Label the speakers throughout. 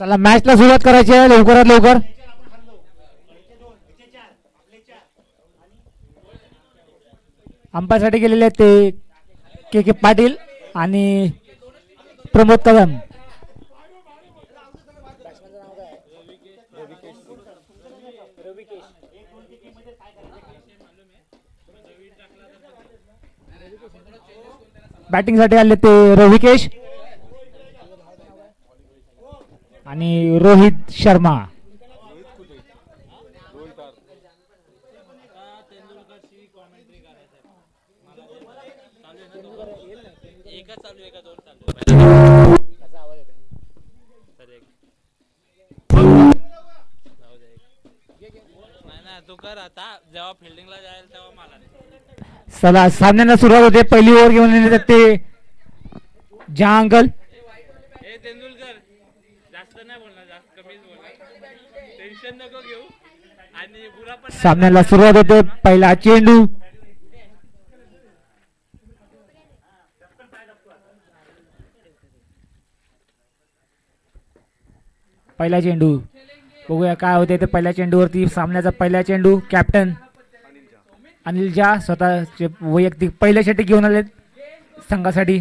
Speaker 1: चला मॅचला सुरुवात करायची आहे लवकरात लवकर. अंपायरसाठी गेलेले आहेत ते के के पाटील आणि प्रमोद कदम. बॅटिंग साठी आले ते रविकेश आणि रोहित शर्मा. चला सामन्याला सुरुवात होते. पहिली ओव्हर घेऊन येतात ते जहांगल. सामन्याला सुरुवात होते. पहिला चेंडू बघूया काय होते ते. पहिल्या चेंडूवरती सामन्याचा पहिला चेंडू. कॅप्टन अनिल झा स्वतःचे वैयक्तिक पहिल्या षटक घेऊन आले संघासाठी.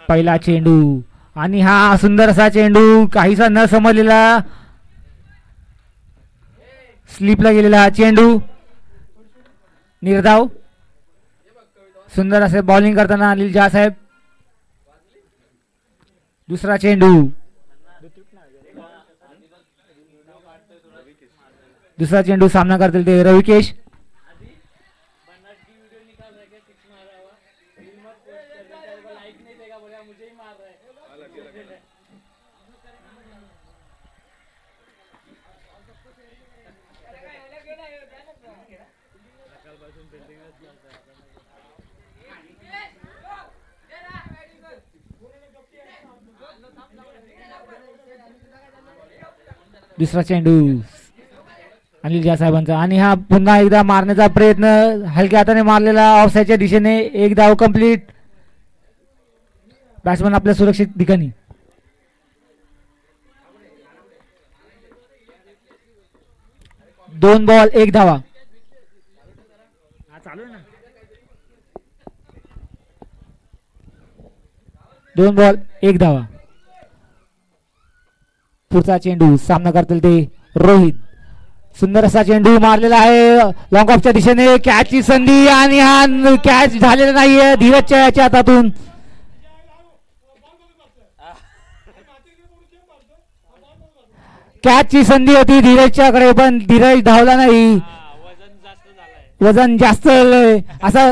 Speaker 1: पहिला चेंडू आणि हा सुंदर असा चेंडू काहीसा न समजलेला स्लिपला गेलेला हा चेंडू. निर्धाव सुंदर असे बॉलिंग करताना अनिल झा साहेब. दुसरा चेंडू सामना करतील ते रविकेश. दुसरा चेंडू अनिल झा साहेबांचा आणि हा पुन्हा एकदा मारण्याचा प्रयत्न हलक्या हाताने मारलेला ऑफसाईडच्या दिशेने. एक धाव कंप्लीट. बॅट्समन आपल्या सुरक्षित ठिकाणी. दोन बॉल एक धावा. चालू ना. 2 बॉल 1 धावा. पुढचा चेंडू सामना करतील ते रोहित. सुंदर असा चेंडू मारलेला आहे लॉंग ऑफच्या दिशेने. कॅचची संधी आणि हा कॅच झालेला नाहीये धीरजच्या याच्या हातातून. कॅचची संधी होती धीरजच्याकडे पण धीरज धावला नाही. वजन जास्त असा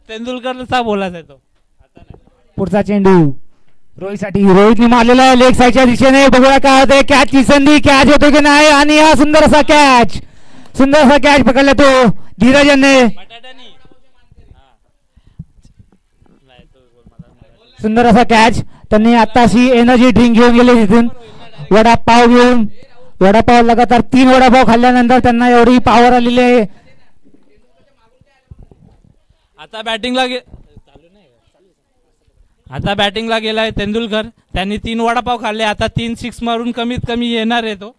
Speaker 2: तेंडुलकर बोलायचा तो.
Speaker 1: पुढचा चेंडू रोहितसाठी. रोहितने मारलेला लेग साईडच्या दिशेने. बघूया काय होते. कॅचची संधी. कॅच होतो की नाही आणि हा सुंदर असा कॅच पकडला तो धीरज यांनी. सुंदर असा कॅच. त्यांनी आताशी एनर्जी ड्रिंक घेऊन गेले तिथून. वडापाव लगातार 3 वडापाव खाल्ल्यानंतर त्यांना एवढी पॉवर आलेली आहे.
Speaker 2: आता बॅटिंगला गेलाय तेंडुलकर. त्यांनी 3 वडापाव खाल्ले. आता 3 6 मारून कमीत कमी येणार आहे तो.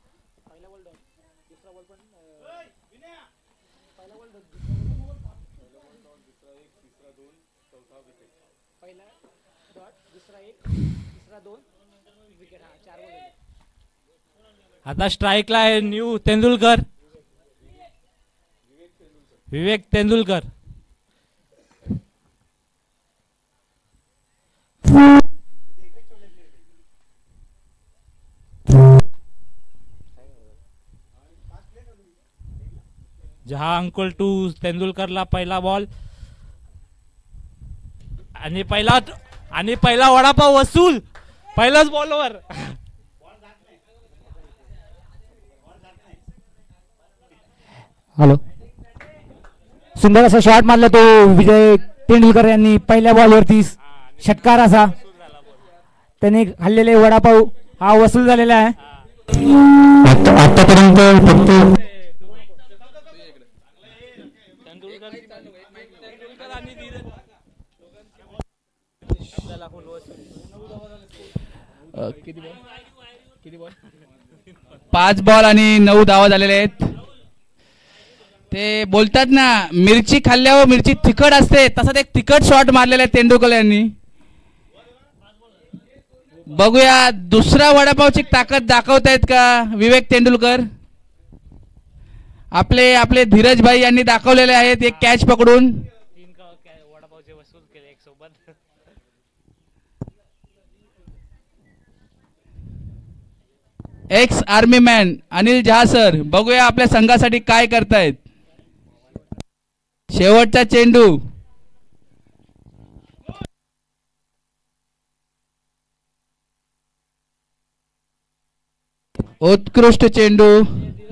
Speaker 2: आता स्ट्राईकला आहे न्यू तेंडुलकर. विवेक तेंडुलकर. जहा अंकुल टू तेंडुलकरला पहिला बॉल आणि पहिला वडापाव वसूल पहिल्याच बॉलवर.
Speaker 1: हॅलो. सुंदर असा शॉट मारला तो विजय तेंडुलकर यांनी पहिल्या बॉलवरती. षटकार असा त्यांनी खाल्लेले वडापाव हा वसूल झालेला आहे.
Speaker 3: आतापर्यंत फक्त
Speaker 4: पाच बॉल आणि 9 धावा झालेले आहेत. ते बोलतात ना मिरची खाल्ल्यावर मिरची तिखट असते, तसा एक तिखट शॉट मारलेला आहे तेंडुलकर यांनी. बघूया दुसरा वडापावची ताकद दाखवतायत का विवेक तेंडुलकर. आपले आपले धीरज भाई यांनी दाखवलेले आहेत एक कॅच पकडून. Ex army man Anil Jha sir, बघूया आपल्या संघासाठी काय करतायत. शेवटचा चेंडू. उत्कृष्ट चेंडू.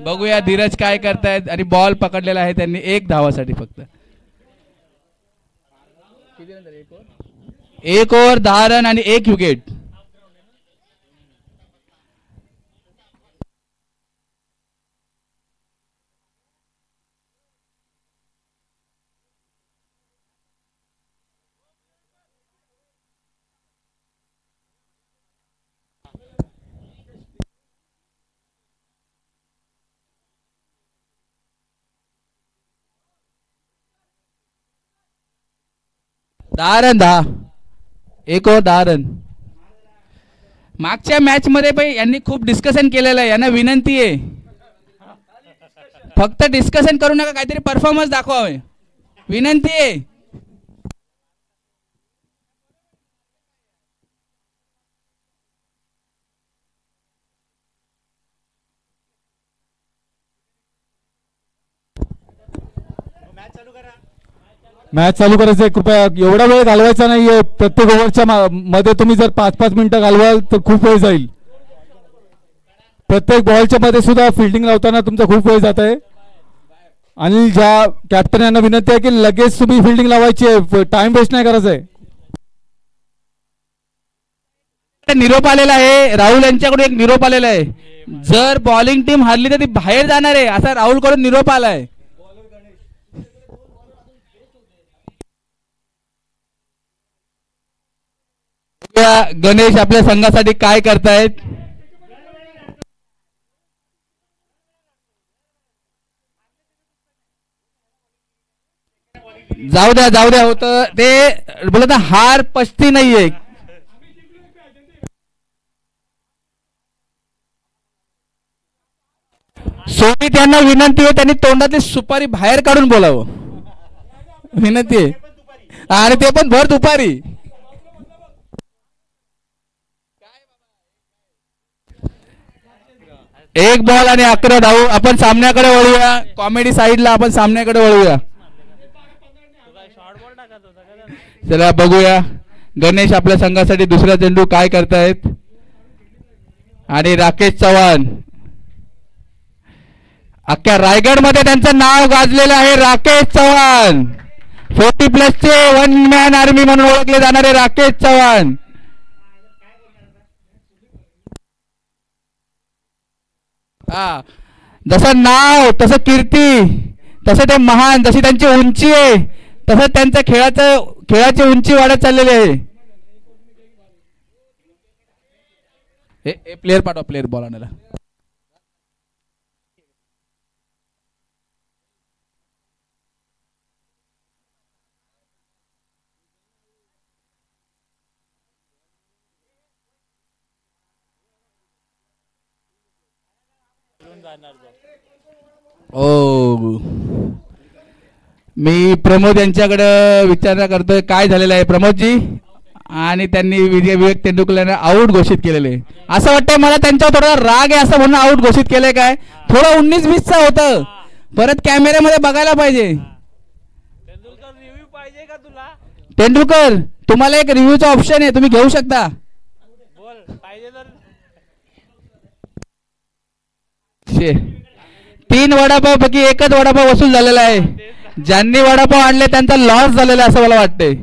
Speaker 4: बघूया धीरज काय करतायत. आणि बॉल पकडलेला आहे त्यांनी 1 धावासाठी फक्त. 1 ओव्हर 10 रन आणि 1 विकेट. दहा रन 1 ओव्हर 10 रन. मागच्या मॅच मध्ये पण यांनी खूप डिस्कशन केलेलं आहे. यांना विनंती आहे फक्त डिस्कशन करू नका, काहीतरी परफॉर्मन्स दाखवावे. विनंती आहे.
Speaker 3: मॅच चालू करायचं आहे. कृपया एवढा वेळ घालवायचा नाहीये. प्रत्येक ओव्हरच्या मध्ये तुम्ही जर 5-5 मिनिटं घालवाल तर खूप वेळ जाईल. प्रत्येक बॉलच्या मध्ये सुद्धा फिल्डिंग लावताना तुमचा खूप वेळ जात आहे. आणि ज्या कॅप्टन यांना विनंती आहे की लगेच तुम्ही फिल्डिंग लावायची आहे, टाइम वेस्ट नाही करायचा आहे.
Speaker 4: निरोप आलेला आहे राहुल यांच्याकडून. एक निरोप आलेला आहे, जर बॉलिंग टीम हारली तर ती बाहेर जाणार आहे असा राहुल कडून निरोप आलाय. गणेश आपल्या संघासाठी काय करतायत. जाऊ द्या होत ते बोलत हार पचती नाहीये. सोबत यांना विनंती आहे त्यांनी तोंडातली सुपारी बाहेर काढून बोलावं. विनंती आहे. आणि ते पण भर दुपारी. एक बॉल आणि 11 धाव. आपण सामन्याकडे वळूया. कॉमेडी साईडला आपण सामन्याकडे वळूया. चला बघूया गणेश आपल्या संघासाठी दुसरा चेंडू काय करतायत. आणि राकेश चव्हाण अख्ख्या रायगड मध्ये त्यांचं नाव गाजलेलं आहे. राकेश चव्हाण 40+ चे 1 मॅन आर्मी म्हणून ओळखले जाणारे राकेश चव्हाण. जसं नाव तसं कीर्ती, तसं ते महान, जशी त्यांची उंची आहे तसं त्यांच्या खेळाची उंची वाढत चाललेली आहे. प्लेयर पाठवा, प्लेयर बॉल आणायला. ओ मी प्रमोद यांच्याकडे विचारणा करतोय काय झालेलं आहे प्रमोदजी. आणि त्यांनी विवेक तेंडुलकरला आउट घोषित केलेले. असं वाटतंय मला त्यांच्यावर थोडा राग आहे असं म्हणून आउट घोषित केलंय काय. थोडं 19-20चा होतं. परत कॅमेऱ्यामध्ये बघायला पाहिजे. तेंडुलकर तुम्हाला एक रिव्ह्यूचा ऑप्शन आहे, तुम्ही घेऊ शकता. 3 वडापाव पैकी 1च वडापाव वसूल झालेला आहे. ज्यांनी वडापाव आणले त्यांचा लॉस झालेला असं मला वाटतंय.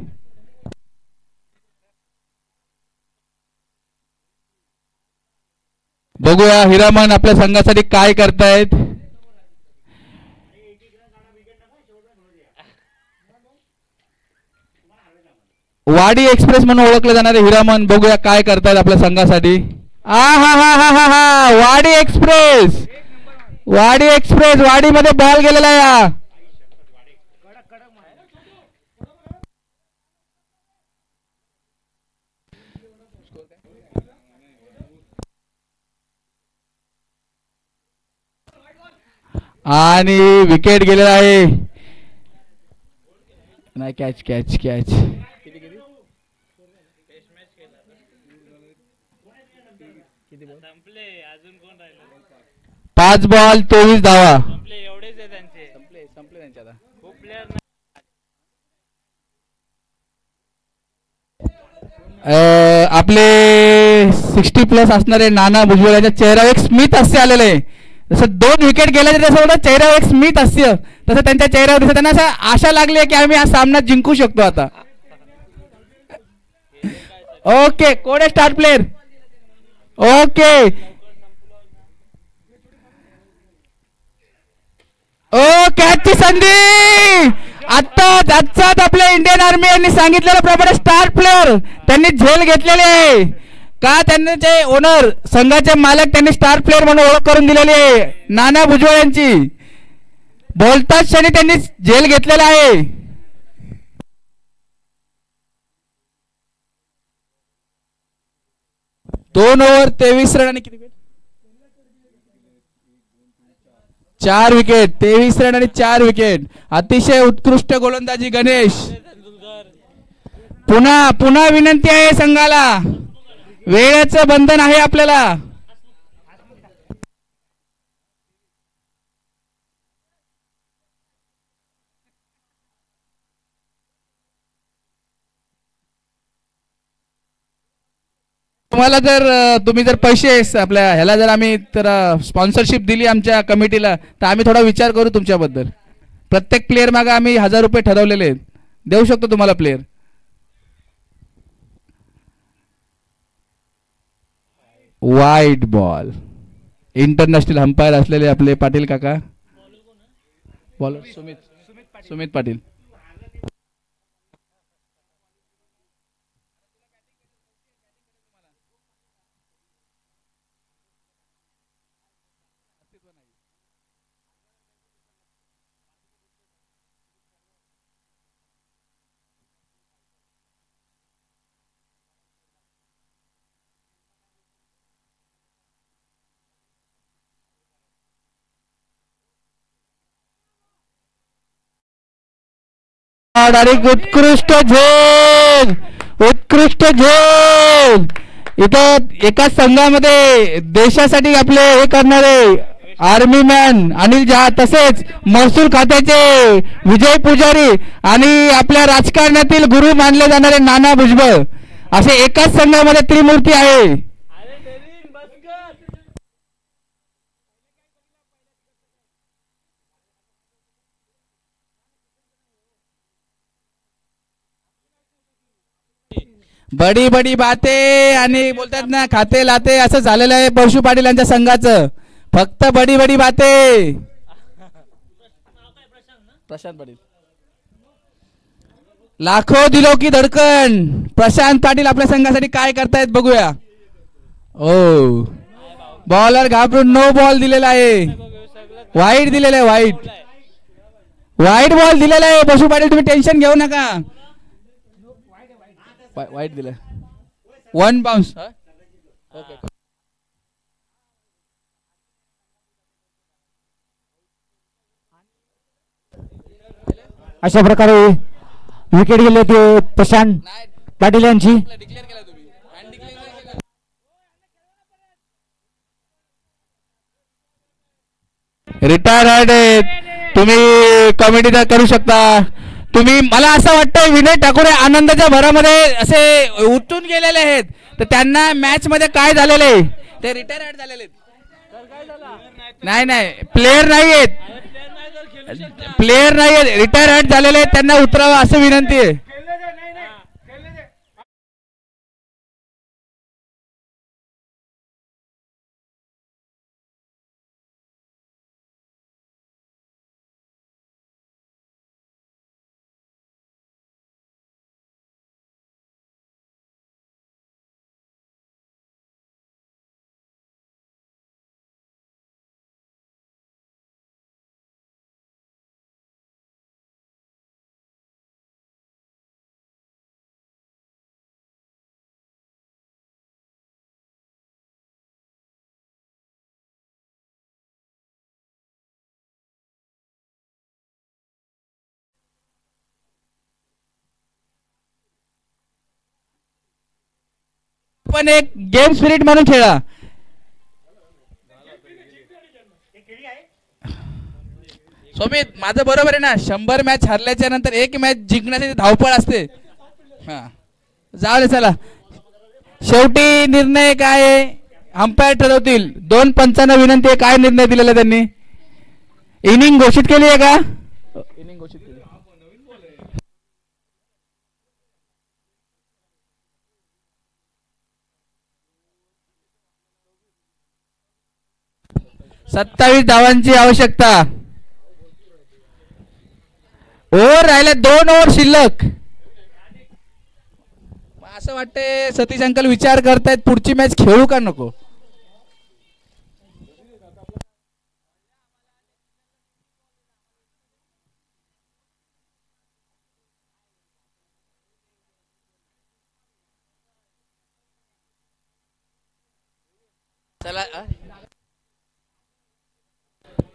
Speaker 4: बघूया हिरामन आपल्या संघासाठी काय करतायत. वाडी एक्सप्रेस म्हणून ओळखले जाणारे हिरामन बघूया काय करतायत आपल्या संघासाठी. हा हा हा हा हा हा वाडी एक्सप्रेस, वाडी एक्सप्रेस, वाडीमध्ये बॉल गेलेला या. आणि विकेट गेलेला आहे. नाही, कॅच कॅच कॅच. 5 बॉल 23 धावा. आपले 60+ असणारे नाना भुजबळ यांच्या चेहऱ्यावर एक स्मित हास्य आलेलं आहे. जसं 2 विकेट गेल्याचे तसं चेहऱ्यावर एक स्मित हास्य, तसं त्यांच्या चेहऱ्यावर दिसत त्यांना असं आशा लागली आहे की आम्ही हा सामना जिंकू शकतो आता. ओके, कोण आहे स्टार प्लेयर? ओके, ओ कॅचची संधी. आत्ताच आपल्या इंडियन आर्मी यांनी सांगितलेल्या प्रमाणे स्टार प्लेअर त्यांनी झेल घेतलेली आहे का, त्यांनी जे ओनर संघाचे मालक त्यांनी स्टार प्लेअर म्हणून ओळख करून दिलेली आहे नाना भुजबळ यांची. बोलताच क्षणी त्यांनी झेल घेतलेला आहे. 2 ओव्हर 23 रन आणि किती विकेट? 4 विकेट. 23 रन आणि 4 विकेट. अतिशय उत्कृष्ट गोलंदाजी गणेश. पुन्हा विनंती आहे संघाला, वेळेचं बंधन आहे आपल्याला. तुम्हाला जर तुम्ही जर पैसे आपल्या ह्याला जर आम्ही तर स्पॉन्सरशिप दिली आमच्या कमिटीला तर आम्ही थोडा विचार करू तुमच्याबद्दल. प्रत्येक प्लेअर मागे आम्ही 1000 रुपये ठरवलेले आहेत, देऊ शकतो तुम्हाला player. White ball. International umpire असलेले आपले पाटील काका, बॉलर सुमित पाटील. उत्कृष्ट झेल, उत्कृष्ट झेल. इथं एका संघामध्ये देशासाठी आपले हे करणारे आर्मी मॅन अनिल जहा, तसेच महसूल खात्याचे विजय पुजारी आणि आपल्या राजकारणातील गुरु मानले जाणारे नाना भुजबळ, असे एकाच संघामध्ये त्रिमूर्ती आहे. बडी बडी बाते आणि बोलतात ना खाते लाते, असं झालेलं आहे परशु पाटील यांच्या संघाचं. फक्त बडी बडी बाते. प्रशांत पाटील. लाखो दिलो की धडकन. प्रशांत पाटील आपल्या संघासाठी काय करतायत बघूया. ओ बॉलर घाबरून नो बॉल दिलेला आहे, वाईट दिलेला आहे, वाईट बॉल दिलेला आहे. परशु पाटील तुम्ही टेन्शन घेऊ नका, वाईट दिलं. 1 बाउन्स.
Speaker 1: अशा प्रकारे विकेट गेले ते प्रशांत पाटील यांची.
Speaker 4: रिटायर आहेत तुम्ही, कमिटी करू शकता तुम्ही. मला असं वाटतं विनय ठाकूर आनंदाच्या भरामध्ये असे उठून गेलेले आहेत, तर त्यांना मॅच मध्ये काय झालेले ते रिटायर झालेले नाही, प्लेयर नाही आहेत, रिटायर झालेले आहेत, त्यांना उतरावं असं विनंती आहे. पण एक गेम स्पिरिट म्हणून खेळा. सोमित माझं बरोबर आहे ना, 100 मॅच हरल्याच्या नंतर एक मॅच जिंकण्याची धावपळ असते. हा जाऊ दे चला, शेवटी निर्णय काय आहे अंपायर ठरवतील. 2 पंचांना विनंती आहे, काय निर्णय दिलेला त्यांनी? इनिंग घोषित केली आहे का? इनिंग घोषित केली. सत्तावीस धावांची आवश्यकता. ओव्हर राहिले, 2 ओव्हर शिल्लक. असं वाटतंय सतीश अंकल विचार करतायत पुढची मॅच खेळू का नको. चला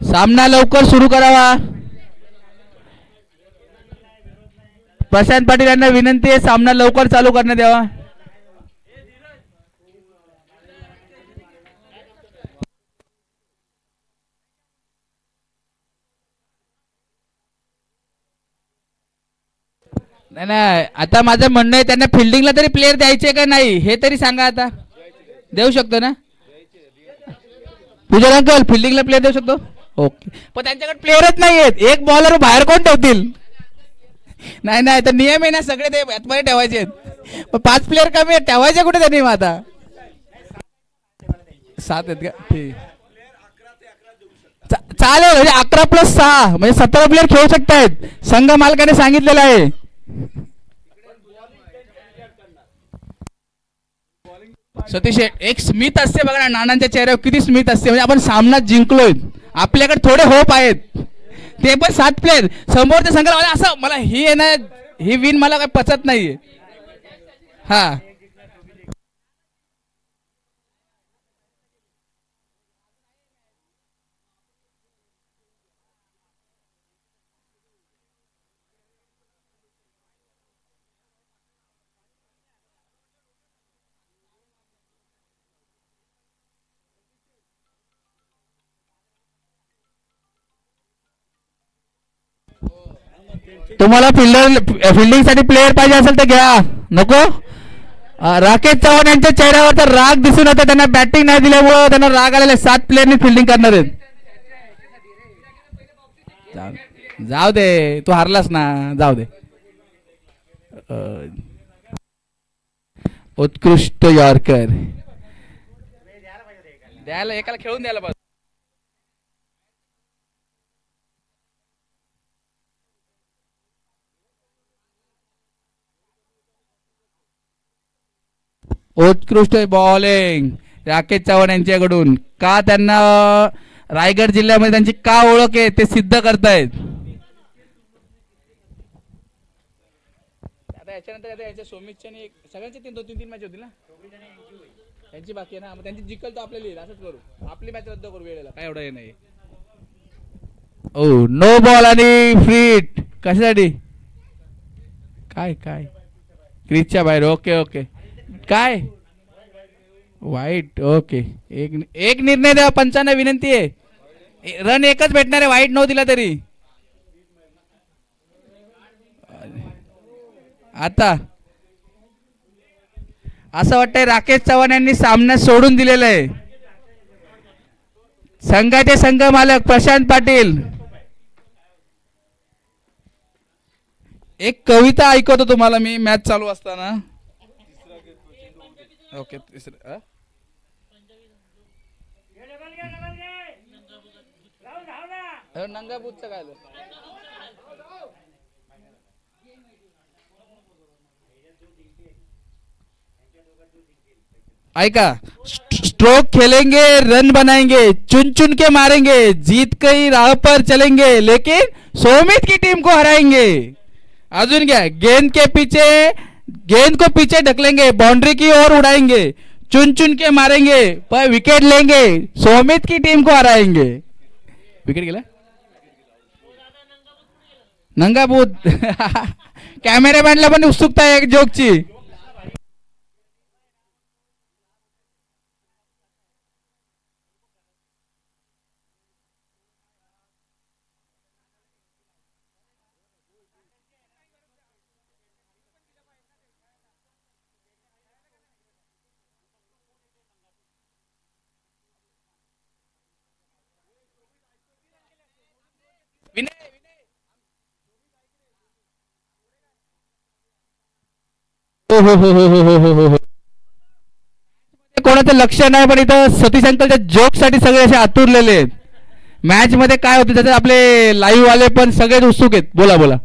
Speaker 4: सामना लवकर सुरू करावा. प्रशांत पाटील यांना विनंती आहे, सामना लवकर चालू करण्यात यावा. नाही आता माझं म्हणणं आहे त्यांना फिल्डिंगला तरी प्लेयर द्यायचे का नाही हे तरी सांगा. आता देऊ शकतो ना पूजन अंकल, फिल्डिंगला प्लेयर देऊ शकतो? ओके, पण त्यांच्याकडे प्लेयरच नाही आहेत. एक बॉलर बाहेर कोण ठेवतील? नाही नाही, तर नियम आहे ना सगळे ते आतमध्ये ठेवायचे आहेत. 5 प्लेयर कमी आहेत, ठेवायचे कुठे त्यांनी? मग आता 7 आहेत का? ठीक चालेल, म्हणजे 11+6 म्हणजे 17 प्लेयर खेळू शकतायत, संघ मालकाने सांगितलेलं आहे. सतीश एक स्मित असते बघा ना, नानांच्या चेहऱ्यावर किती स्मित असते. म्हणजे आपण सामना जिंकलोय, आपल्याकडे थोडे होप आहेत. ते पण 7 प्लेयर समोरच्या संघाला असं मला ही आहे ना, ही विन मला काही पचत नाहीये. हा तुम्हाला फिल्डिंग साठी प्लेयर पाहिजे असेल तर घ्या. नको राकेश चव्हाण यांच्या चेहऱ्यावरचा राग दिसून येतो. त्यांना बॅटिंग नाही दिल्यामुळे त्यांना राग आलेला. 7 प्लेयरनी फिल्डिंग करणार आहेत. जाऊ दे, तू हारलास ना, जाऊ दे. उत्कृष्ट यॉर्कर द्यायला, एकाला खेळून द्यायला पाहिजे. उत्कृष्ट बॉलिंग राकेश चव्हाण यांच्याकडून. का त्यांना रायगड जिल्ह्यामध्ये त्यांची का ओळख आहे ते सिद्ध करतायत. आता याच्यानंतर याच्या सोमितच्या सगळ्यांची 2-3 मॅच होतील ना, त्यांची बाकी आहे ना. मग त्यांची जिंकल तो आपल्याला येईल. असंच करू, आपली मॅच रद्द करू वेळेला, काय एवढं हे नाही. ओ नो बॉल आणि फ्रीट कशासाठी? काय काय क्रीजच्या बाहेर. ओके ओके, काय वाईट? ओके, एक निर्णय द्या. पंचांना विनंती आहे, रन एकच भेटणार आहे, वाईट न दिला तरी. आता असं वाटतंय राकेश चव्हाण यांनी सामना सोडून दिलेला आहे. संघाचे संघ मालक प्रशांत पाटील. एक कविता ऐकवतो तुम्हाला मी मॅच चालू असताना. ओके, तिसरं नंगाबूतचं काय ऐका. स्ट्रोक खेलेंगे, रन बनाएंगे, चुन चुन के मारेंगे, जीत कई राह पर चलेंगे, लेकिन सोमित की टीम को हराएंगे. अजून क्या? गेंद को पीछे ढकलेंगे, बाउंड्री की ओर उड़ाएंगे, चुन चुन के मारेंगे, पर विकेट लेंगे, सोमित की टीम को हराएंगे. विकेट गेला नंगाबूत. कॅमेरामॅनला पण उत्सुकता आहे एक जोकची. हो हो हो हो हो हो हो हो. कोणाचं लक्ष नाही, पण इथं सतीश अंकलच्या जोक साठी सगळे असे आतुरलेले आहेत. मॅच मध्ये काय होतं त्याच्यात आपले लाईव्ह वाले पण सगळेच उत्सुक आहेत. बोला बोला.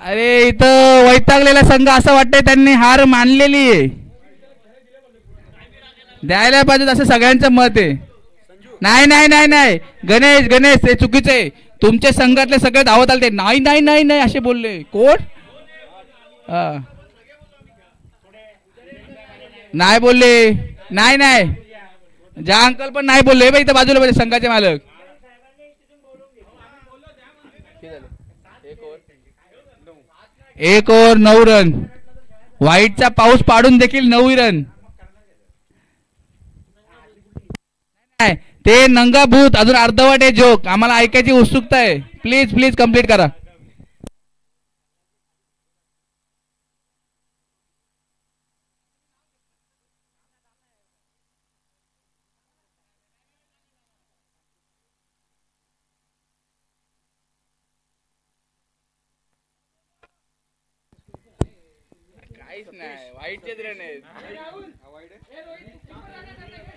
Speaker 4: अरे इथं वैतागलेला संघ असं वाटतंय त्यांनी हार मानलेली आहे. द्यायला पाहिजे असं सगळ्यांचं मत आहे. नाही नाही नाही नाही गणेश गणेश हे चुकीचं आहे. तुमच्या संघातले सगळे धावत आले. नाही नाही नाही नाही असे बोलले कोण? नाही बोलले. नाही नाही ज्या अंकल पण नाही बोलले इथं बाजूला पाहिजे संघाचे मालक. एक ओव्हर 9 रन. व्हाईटचा पाऊस पाडून देखील 9 रन. ते नंगा भूत अजून अर्धवट आहे जोक. आम्हाला ऐकायची उत्सुकता आहे. प्लीज प्लीज कंप्लीट करा.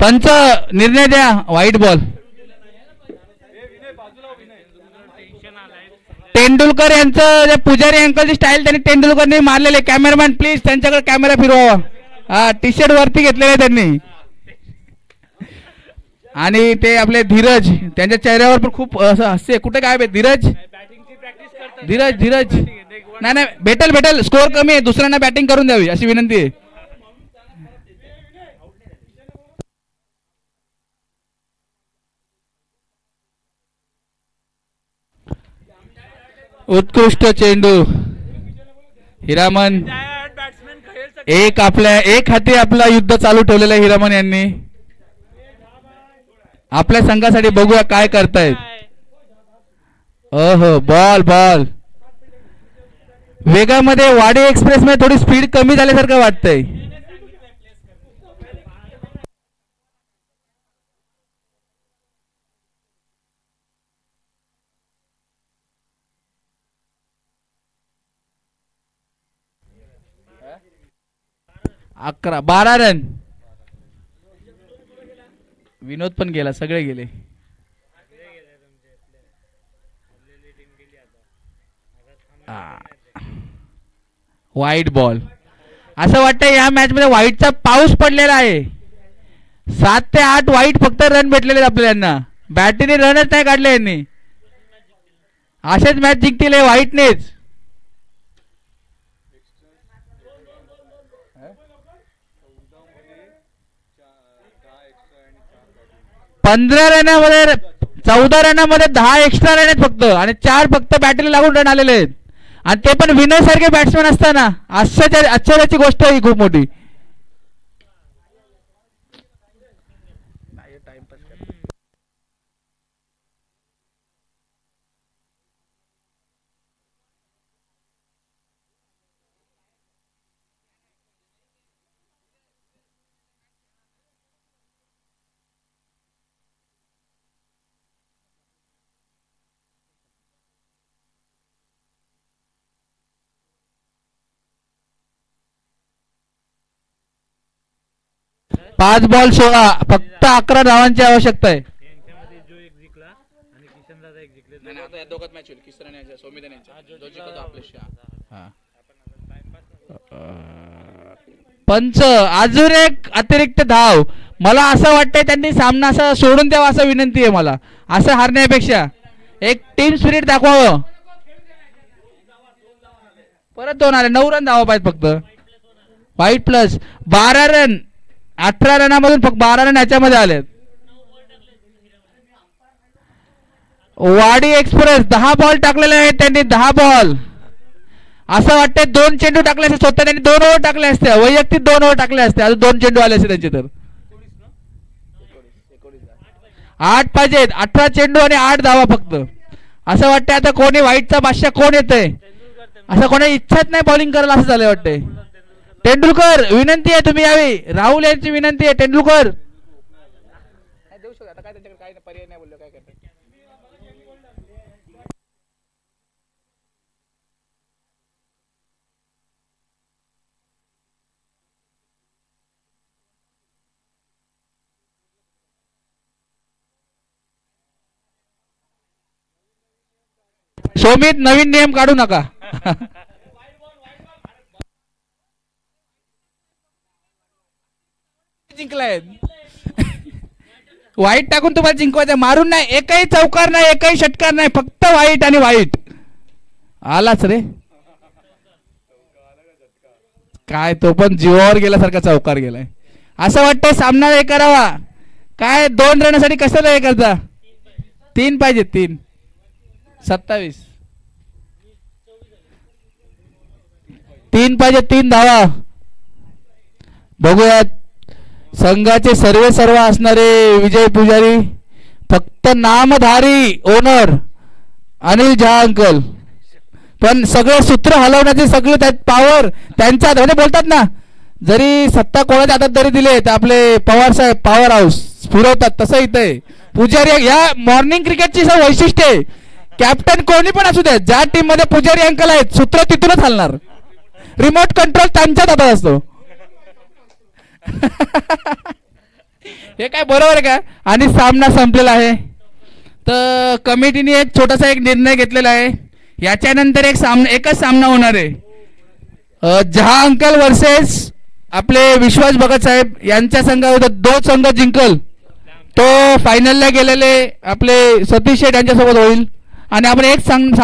Speaker 4: पंच निर्णय द्या. White ball. तेंडुलकर यांचं जे पुजारी अंकलची स्टाईल त्यांनी तेंडुलकरने मारलेले. कॅमेरामॅन प्लीज त्यांच्याकडे कॅमेरा फिरवा. हा टी शर्ट वरती घेतलेले त्यांनी. आणि ते आपले धीरज त्यांच्या चेहऱ्यावर पण खूप असं हास्य. कुठे काय धीरज धीरज धीरज नाही नाही भेटेल भेटेल. स्कोअर कमी आहे. दुसऱ्यांना बॅटिंग करून द्यावी अशी विनंती आहे. उत्कृष्ट चेंडू. हिरामन एक हाती आपला युद्ध चालू ठेवलेला आहे हिरामन यांनी. आपल्या संघासाठी बघूया काय करतायत. ओहो बॉल बॉल. वेगामध्ये वाडी एक्सप्रेस मध्ये थोडी स्पीड कमी झाल्यासारखं वाटतंय. अकरा 12 रन. विनोद पण गेला. सगळे गेले. White ball. असं वाटतं या मॅच मध्ये व्हाईटचा पाऊस पडलेला आहे. 7 ते 8 व्हाईट फक्त रन भेटलेले आपल्याला. बॅटीने रनच नाही काढले यांनी. असेच मॅच जिंकतील व्हाईटनेच. 15 रनामध्ये 14 रनामध्ये 10 एक्स्ट्रा रन आहेत फक्त. आणि 4 फक्त बॅटरी लागून रन आलेले आहेत. आणि ते पण विनय सारखे बॅट्समॅन असताना. आश्चर्याची गोष्ट ही खूप मोठी. पाच बॉल 16 फक्त 11 धावांची आवश्यकता आहे. पंच अजून एक अतिरिक्त धाव. मला असं वाटतंय त्यांनी सामना असं सोडून द्यावा असं विनंती आहे मला. असं हारण्यापेक्षा एक टीम स्पिरिट दाखवावं. परत 2 आले. 9 रन धावा पाहिजे फक्त. White plus 12 run. 18 रनामधून फक्त 12 रन याच्यामध्ये आलेत. वाडी एक्सप्रेस 10 बॉल टाकलेले आहेत त्यांनी. 10 बॉल. असं वाटतंय 2 चेंडू टाकले असते. स्वतः त्यांनी 2 ओव्हर टाकले असते. वैयक्तिक 2 ओव्हर टाकले असते. अजून 2 चेंडू आले असते त्यांचे. तर 8 पाहिजेत. 18 चेंडू आणि 8 धावा फक्त. असं वाटतंय आता कोणी व्हाईटचा बादशाह कोण येतंय, असं कोणाची इच्छाच नाही बॉलिंग करायला असं झालंय वाटतंय. तेंडुलकर विनंती आहे तुम्ही यावी. राहुल यांची विनंती आहे. तेंडुलकर सोमित नवीन नियम काढू नका. जिंकलाय वाईट टाकून तुम्हाला जिंकवायचं. मारून नाही, एकही चौकार नाही, एकही षटकार नाही, फक्त वाईट आणि वाईट. आलाच रे काय, तो पण जीवावर गेल्यासारखा चौकार गेलाय. असं वाटतंय सामना हे करावा काय. 2 रनासाठी कशाला हे करता. 3 पाहिजे. 3 27 3 पाहिजे. 3 धावा. बघूयात संघाचे सर्व असणारे विजय पुजारी, फक्त नामधारी ओनर अनिल झा अंकल, पण सगळे सूत्र हलवण्याचे सगळे त्यात पॉवर त्यांच्या म्हणजे बोलतात ना, जरी सत्ता कोणाच्या हातात जरी दिले तर आपले पवार साहेब पॉवर हाऊस फिरवतात. तसं इथे पुजारी या मॉर्निंग क्रिकेटची वैशिष्ट्य आहे. कॅप्टन कोणी पण असू दे, ज्या टीम मध्ये पुजारी अंकल आहेत सूत्र तिथूनच हलणार. रिमोट कंट्रोल त्यांच्याच हातात असतो. हे काय बरोबर आहे का. आणि सामना संपलेला आहे. तर कमिटीने एक छोटासा एक निर्णय घेतलेला आहे. याच्यानंतर एकच सामना होणार आहे. जहा अंकल वर्सेस आपले विश्वास भगत साहेब यांच्या संघाविरुद्ध 2 संघ जिंकल तो फायनलला गेलेले आपले सतीश शेठ यांच्यासोबत होईल. आणि आपण एक सामना